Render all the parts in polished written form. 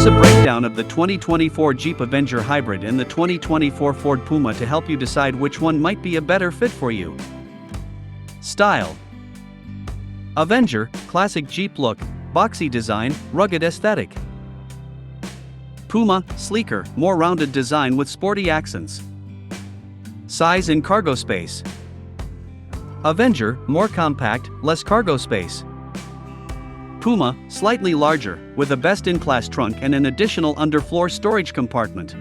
Here's a breakdown of the 2024 Jeep-Avenger-Hybrid and the 2024 Ford-Puma to help you decide which one might be a better fit for you. Style: Avenger, classic Jeep look, boxy design, rugged aesthetic. Puma, sleeker, more rounded design with sporty accents. Size and cargo space: Avenger, more compact, less cargo space. Puma, slightly larger, with a best-in-class trunk and an additional underfloor storage compartment.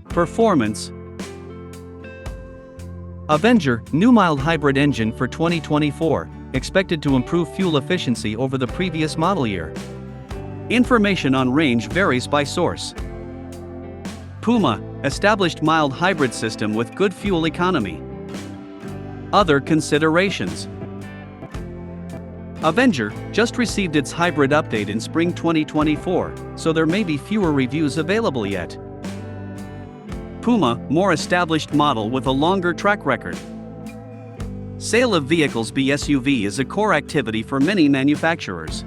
Performance: Avenger, new mild hybrid engine for 2024, expected to improve fuel efficiency over the previous model year. Information on range varies by source. Puma, established mild hybrid system with good fuel economy. Other considerations: Avenger just received its hybrid update in spring 2024, so there may be fewer reviews available yet. Puma, more established model with a longer track record. Sale of vehicles by SUV is a core activity for many manufacturers.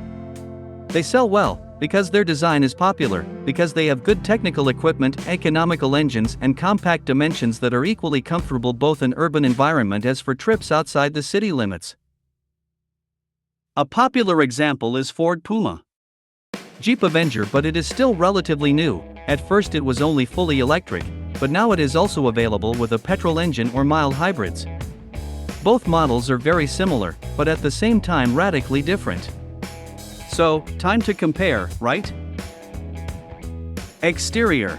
They sell well because their design is popular, because they have good technical equipment, economical engines, and compact dimensions that are equally comfortable both in urban environment as for trips outside the city limits. A popular example is Ford-Puma. Jeep Avenger, but it is still relatively new. At first it was only fully electric, but now it is also available with a petrol engine or mild hybrids. Both models are very similar, but at the same time radically different. So, time to compare, right? Exterior: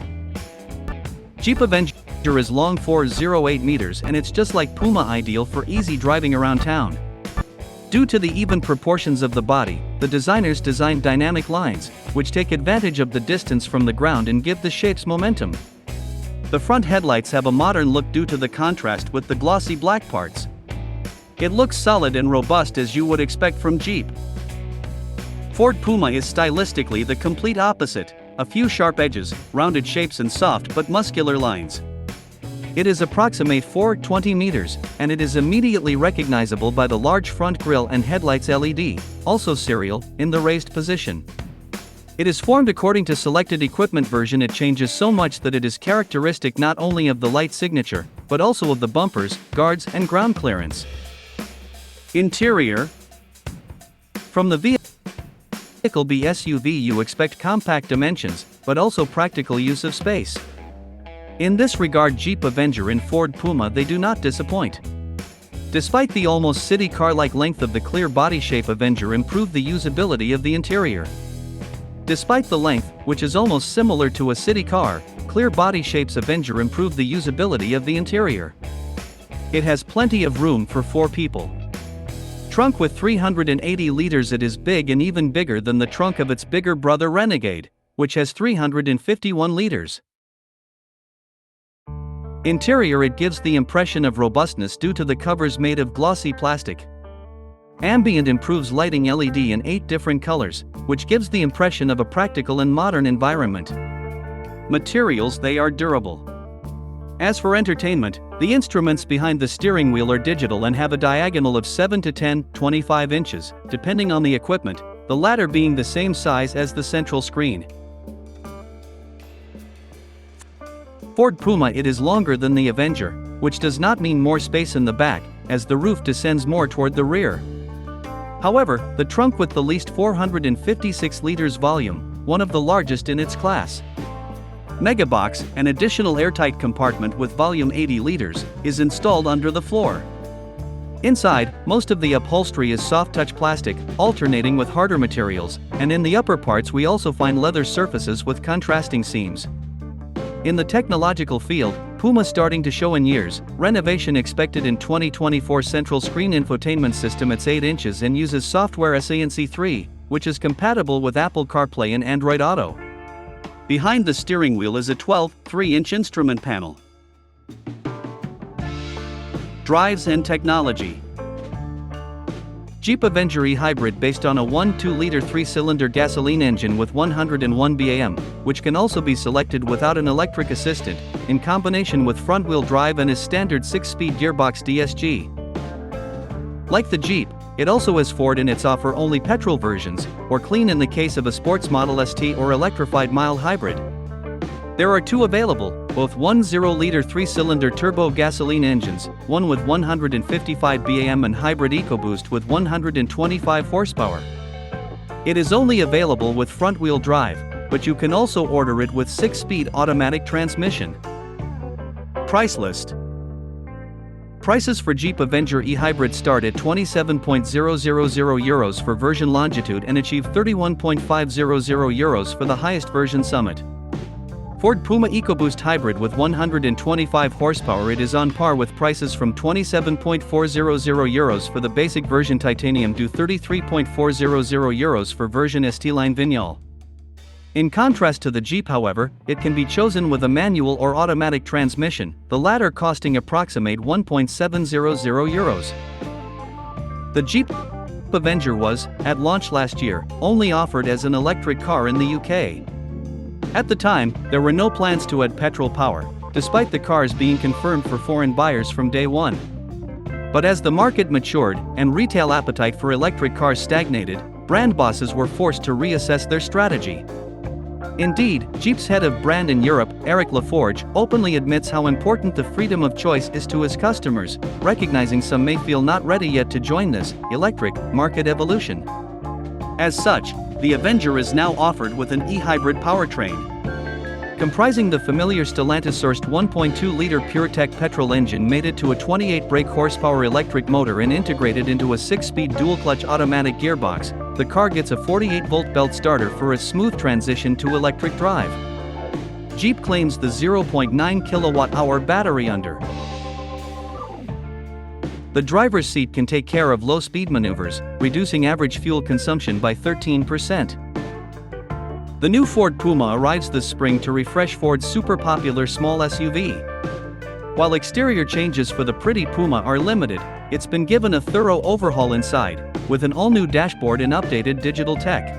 Jeep-Avenger is long 408 meters and it's just like Puma, ideal for easy driving around town. Due to the even proportions of the body, the designers designed dynamic lines, which take advantage of the distance from the ground and give the shapes momentum. The front headlights have a modern look due to the contrast with the glossy black parts. It looks solid and robust as you would expect from Jeep. Ford-Puma is stylistically the complete opposite: a few sharp edges, rounded shapes and soft but muscular lines. It is approximate 420 meters, and it is immediately recognizable by the large front grille and headlights LED, also serial, in the raised position. It is formed according to selected equipment version. It changes so much that it is characteristic not only of the light signature, but also of the bumpers, guards, and ground clearance. Interior: From the vehicle by SUV you expect compact dimensions, but also practical use of space. In this regard, Jeep Avenger and Ford Puma, they do not disappoint. Despite the almost city car-like length of the clear body shape, Avenger improved the usability of the interior. Despite the length, which is almost similar to a city car, clear body shapes Avenger improved the usability of the interior. It has plenty of room for 4 people. Trunk with 380 liters. It is big and even bigger than the trunk of its bigger brother Renegade, which has 351 liters. Interior: it gives the impression of robustness due to the covers made of glossy plastic. Ambient improves lighting LED in 8 different colors, which gives the impression of a practical and modern environment. Materials: they are durable. As for entertainment, the instruments behind the steering wheel are digital and have a diagonal of 7 to 10, 25 inches, depending on the equipment, the latter being the same size as the central screen. Ford Puma: it is longer than the Avenger, which does not mean more space in the back, as the roof descends more toward the rear. However, the trunk with the least 456 liters volume, one of the largest in its class. Megabox, an additional airtight compartment with volume 80 liters, is installed under the floor. Inside, most of the upholstery is soft-touch plastic, alternating with harder materials, and in the upper parts we also find leather surfaces with contrasting seams. In the technological field, Puma starting to show in years, renovation expected in 2024. Central screen infotainment system, it's 8 inches and uses software SANC 3, which is compatible with Apple CarPlay and Android Auto. Behind the steering wheel is a 12.3-inch instrument panel. Drives and technology: Jeep-Avenger-Hybrid, based on a 1.2-liter 3-cylinder gasoline engine with 101 BAM, which can also be selected without an electric assistant, in combination with front-wheel drive and is standard 6-speed gearbox DSG. Like the Jeep, It also has Ford in its offer only petrol versions, or clean in the case of a sports Model ST or electrified mild hybrid. There are two available, both 1.0-liter 3-cylinder turbo gasoline engines, one with 155 BAM and hybrid EcoBoost with 125 horsepower. It is only available with front-wheel drive, but you can also order it with 6-speed automatic transmission. Price list. Prices for Jeep-Avenger-Hybrid start at €27,000 for version Longitude and achieve €31,500 for the highest version Summit. Ford-Puma EcoBoost Hybrid with 125 horsepower. It is on par with prices from €27,400 for the basic version Titanium to €33,400 for version ST-Line Vignale. In contrast to the Jeep, however, it can be chosen with a manual or automatic transmission, the latter costing approximate €1,700. The Jeep-Avenger was, at launch last year, only offered as an electric car in the UK. At the time, there were no plans to add petrol power, despite the cars being confirmed for foreign buyers from day one. But as the market matured and retail appetite for electric cars stagnated, brand bosses were forced to reassess their strategy. Indeed, Jeep's head of brand in Europe, Eric Laforge, openly admits how important the freedom of choice is to his customers, recognizing some may feel not ready yet to join this electric market evolution. As such, the Avenger is now offered with an e-hybrid powertrain. Comprising the familiar Stellantis-sourced 1.2-liter PureTech petrol engine mated to a 28 brake horsepower electric motor and integrated into a 6-speed dual-clutch automatic gearbox, the car gets a 48-volt belt starter for a smooth transition to electric drive. Jeep claims the 0.9 kilowatt-hour battery under. The driver's seat can take care of low-speed maneuvers, reducing average fuel consumption by 13%. The new Ford Puma arrives this spring to refresh Ford's super popular small SUV. While exterior changes for the pretty Puma are limited, it's been given a thorough overhaul inside, with an all-new dashboard and updated digital tech.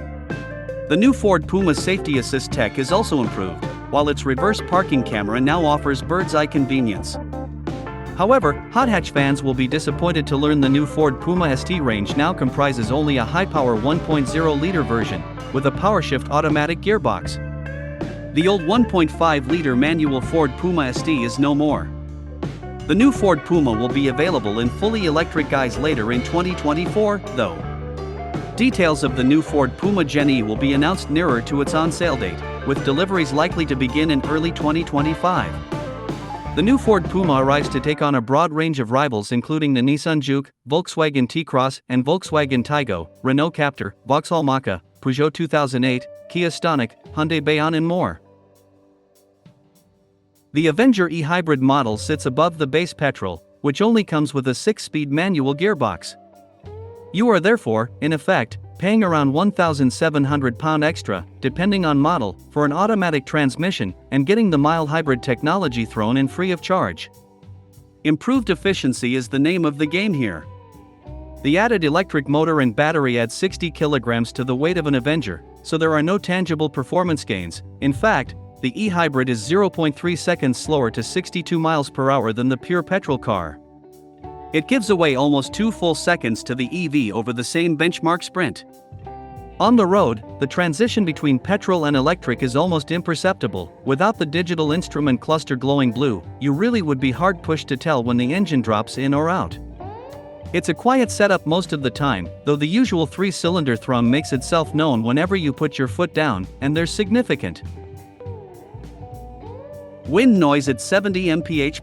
The new Ford Puma's safety assist tech is also improved, while its reverse parking camera now offers bird's-eye convenience. However, hot hatch fans will be disappointed to learn the new Ford Puma ST range now comprises only a high-power 1.0-liter version, with a PowerShift automatic gearbox. The old 1.5-liter manual Ford Puma ST is no more. The new Ford Puma will be available in fully electric guise later in 2024, though. Details of the new Ford Puma Gen E will be announced nearer to its on-sale date, with deliveries likely to begin in early 2025. The new Ford Puma arrives to take on a broad range of rivals including the Nissan Juke, Volkswagen T-Cross and Volkswagen Taygo, Renault Captur, Vauxhall Mach-E, Peugeot 2008, Kia Stonic, Hyundai Bayon and more. The Avenger e-hybrid model sits above the base petrol, which only comes with a 6-speed manual gearbox. You are therefore, in effect, paying around £1,700 extra, depending on model, for an automatic transmission, and getting the mild hybrid technology thrown in free of charge. Improved efficiency is the name of the game here. The added electric motor and battery add 60 kilograms to the weight of an Avenger, so there are no tangible performance gains. In fact, the e-hybrid is 0.3 seconds slower to 62 miles per hour than the pure petrol car. It gives away almost 2 full seconds to the EV over the same benchmark sprint. On the road, the transition between petrol and electric is almost imperceptible. Without the digital instrument cluster glowing blue, you really would be hard-pushed to tell when the engine drops in or out. It's a quiet setup most of the time, though the usual 3-cylinder thrum makes itself known whenever you put your foot down, and there's significant wind noise at 70 mph+.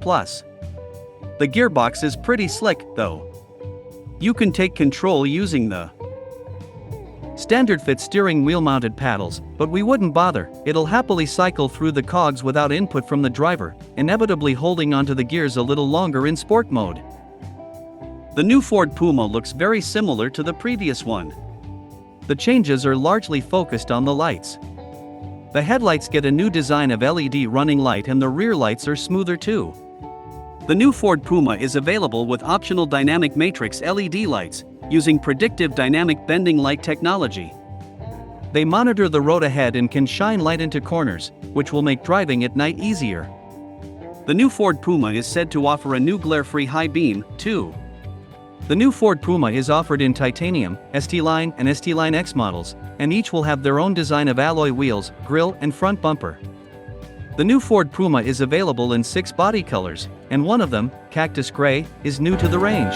The gearbox is pretty slick, though. You can take control using the standard fit steering wheel mounted paddles, but we wouldn't bother. It'll happily cycle through the cogs without input from the driver, inevitably holding onto the gears a little longer in sport mode. The new Ford Puma looks very similar to the previous one. The changes are largely focused on the lights. The headlights get a new design of LED running light and the rear lights are smoother too. The new Ford Puma is available with optional dynamic matrix LED lights, using predictive dynamic bending light technology. They monitor the road ahead and can shine light into corners, which will make driving at night easier. The new Ford Puma is said to offer a new glare-free high beam, too. The new Ford Puma is offered in titanium, ST-Line and ST-Line X models, and each will have their own design of alloy wheels, grille and front bumper. The new Ford Puma is available in 6 body colors, and one of them, Cactus Gray, is new to the range.